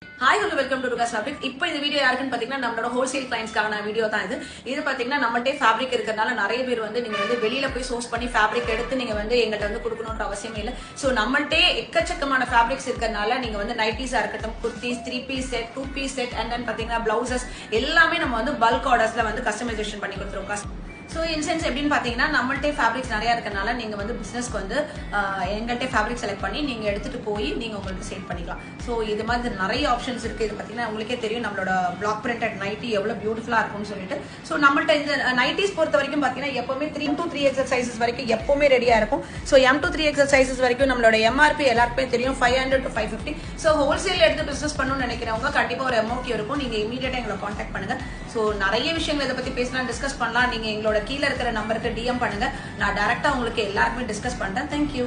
Hi, hello, welcome to Ruga's Fabric. இப்போ இந்த video யாருக்குன்னு பாத்தீங்கன்னா நம்மளோட ஹோல்சேல் கிளைண்ட்ஸ்க்கான வீடியோ தான் இது பாத்தீங்கன்னா நம்மள்ட்ட ஃபேப்ரிக் இருக்கறனால நிறைய பேர் வந்து நீங்க வந்து வெளியில போய் சோர்ஸ் பண்ணி ஃபேப்ரிக் எடுத்து நீங்க வந்து எங்கள்ட்ட வந்து கொடுக்கணும்ன்ற அவசியமே இல்ல. சோ நம்மள்ட்ட எக்கச்சக்கமான ஃபேப்ரிக்ஸ் இருக்கறனால நீங்க வந்து நைட்டிஸா இருக்கட்டும், kurtis, 3 piece set, 2 piece set and then பாத்தீங்கன்னா பிளவுசஸ் எல்லாமே நம்ம வந்து பல்க் ஆர்டர்ஸ்ல வந்து கஸ்டமைசேஷன் பண்ணி கொடுத்துருவோம். ஸோ இன்சென்ஸ் எப்படின்னு பார்த்தீங்கன்னா நம்மள்ட்டே ஃபேப்ரிக்ஸ் நிறையா இருக்கனால நீங்கள் வந்து பிஸ்னஸ்க்கு வந்து எங்கள்கிட்ட ஃபேப்ரிக் செலக்ட் பண்ணி நீங்கள் எடுத்துகிட்டு போய் நீங்கள் உங்களுக்கு சேல் பண்ணிக்கலாம். ஸோ இது மாதிரி நிறைய ஆப்ஷன்ஸ் இருக்குது. இது பார்த்தீங்கன்னா உங்களுக்கே தெரியும் நம்மளோட பிளாக் பிரிண்டட் நைட்டி எவ்வளோ பியூட்டிஃபுல்லாக இருக்கும்னு சொல்லிட்டு. ஸோ நம்மள்ட்ட இந்த நைட்டிஸ் பொறுத்த வரைக்கும் பார்த்தீங்கன்னா எப்போவுமே 3 to 3 XL சைஸஸ் வரைக்கும் எப்போவுமே ரெடியாக இருக்கும். So M to 3 XL sizes வரைக்கும் நம்மளோட MRP எல்லாருக்குமே தெரியும் 500 to 550. ஸோ ஹோல்சேல் எடுத்து பிஸ்னஸ் பண்ணணும்னு நினைக்கிறவங்க கண்டிப்பாக ஒரு MOQ இருக்கும். நீங்கள் இமீடியட்டாக எங்களை காண்டாக்ட் பண்ணுங்கள். ஸோ நிறைய விஷயங்கள் இதை பற்றி பேசலாம், டிஸ்கஸ் பண்ணலாம். நீங்கள் எங்களோட கீழே இருக்கிற நம்பருக்கு DM பண்ணுங்க. நான் டைரக்டா உங்களுக்கு எல்லாருமே டிஸ்கஸ் பண்றேன். Thank you.